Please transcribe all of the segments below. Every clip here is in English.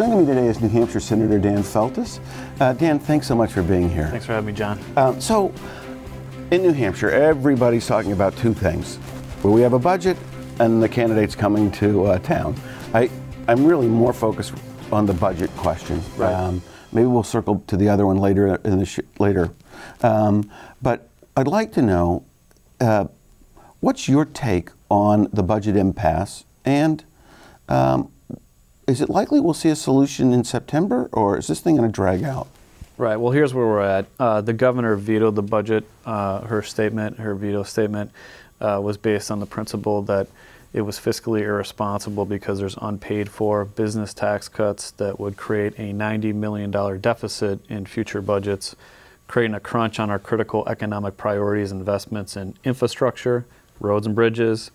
Joining me today is New Hampshire Senator Dan Feltes. Dan, thanks so much for being here. Thanks for having me, John. So, in New Hampshire, everybody's talking about two things. Well, we have a budget and the candidates coming to town. I'm really more focused on the budget question. Right. Maybe we'll circle to the other one later in the but I'd like to know what's your take on the budget impasse, and is it likely we'll see a solution in September, or is this thing going to drag out? Right. Well, here's where we're at. The governor vetoed the budget. Her veto statement, was based on the principle that it was fiscally irresponsible because there's unpaid for business tax cuts that would create a $90 million deficit in future budgets, creating a crunch on our critical economic priorities, investments in infrastructure, roads and bridges,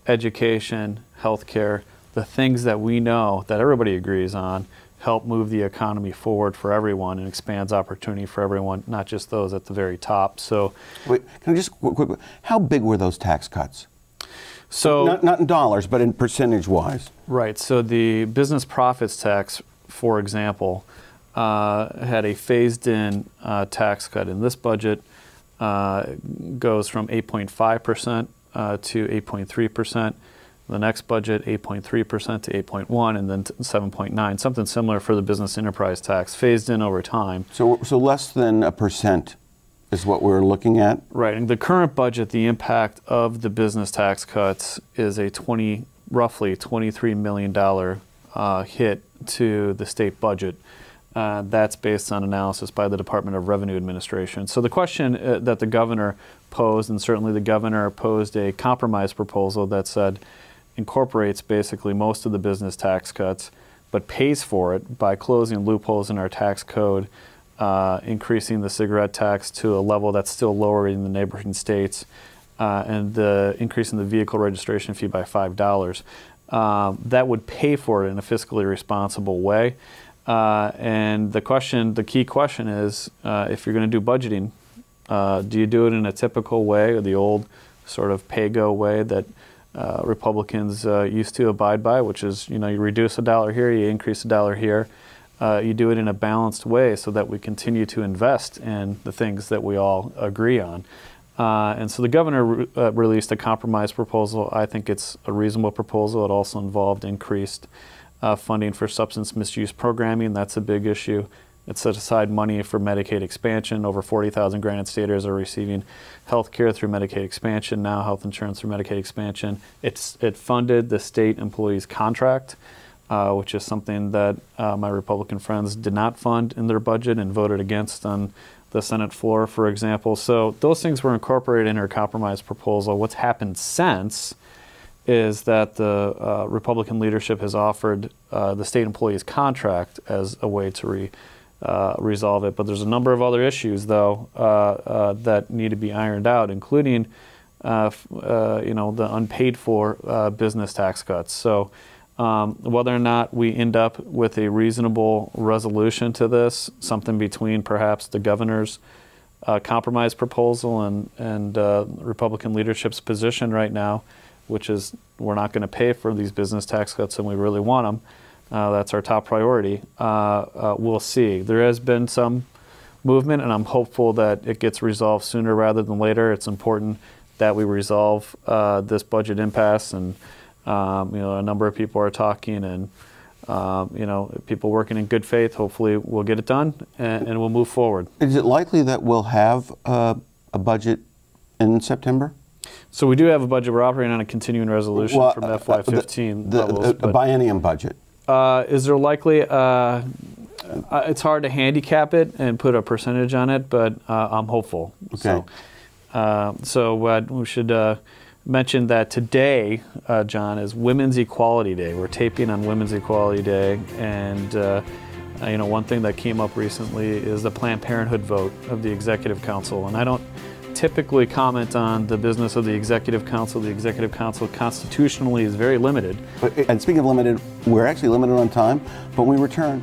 education, healthcare, the things that we know that everybody agrees on help move the economy forward for everyone and expands opportunity for everyone, not just those at the very top. So, wait, can I just quick, how big were those tax cuts? So not in dollars, but in percentage-wise. Right. So the business profits tax, for example, had a phased-in tax cut. In this budget, goes from 8.5% to 8.3%. The next budget, 8.3% to 8.1%, and then 7.9%. Something similar for the business enterprise tax, phased in over time. So less than 1% is what we're looking at? Right. In the current budget, the impact of the business tax cuts is a roughly $23 million hit to the state budget. That's based on analysis by the Department of Revenue Administration. So the question that the governor posed, and certainly the governor posed a compromise proposal that said incorporates basically most of the business tax cuts, but pays for it by closing loopholes in our tax code, increasing the cigarette tax to a level that's still lower in the neighboring states, and increasing the vehicle registration fee by $5. That would pay for it in a fiscally responsible way. And the key question is, if you're going to do budgeting, do you do it in a typical way, or the old sort of pay-go way that Republicans used to abide by, which is, you reduce $1 here, you increase $1 here. You do it in a balanced way so that we continue to invest in the things that we all agree on. And so the governor released a compromise proposal. I think it's a reasonable proposal. It also involved increased funding for substance misuse programming. That's a big issue. It set aside money for Medicaid expansion. Over 40,000 granted staters are receiving health care through Medicaid expansion, now health insurance through Medicaid expansion. It funded the state employees contract, which is something that my Republican friends did not fund in their budget and voted against on the Senate floor, for example. So those things were incorporated in her compromise proposal. What's happened since is that the Republican leadership has offered the state employees contract as a way to resolve it. But there's a number of other issues, though, that need to be ironed out, including the unpaid for business tax cuts. So whether or not we end up with a reasonable resolution to this, something between perhaps the governor's compromise proposal and Republican leadership's position right now, which is we're not going to pay for these business tax cuts and we really want them. That's our top priority. We'll see. There has been some movement, and I'm hopeful that it gets resolved sooner rather than later. It's important that we resolve this budget impasse, and a number of people are talking, and people working in good faith. Hopefully we'll get it done, and we'll move forward. Is it likely that we'll have a budget in September? So we do have a budget. We're operating on a continuing resolution from FY15 levels. The biennium budget. Is there likely? It's hard to handicap it and put a percentage on it, but I'm hopeful. Okay. So we should mention that today, John, is Women's Equality Day. We're taping on Women's Equality Day, and one thing that came up recently is the Planned Parenthood vote of the Executive Council, and I don't typically comment on the business of the Executive Council. The Executive Council constitutionally is very limited. And speaking of limited, we're actually limited on time, but when we return.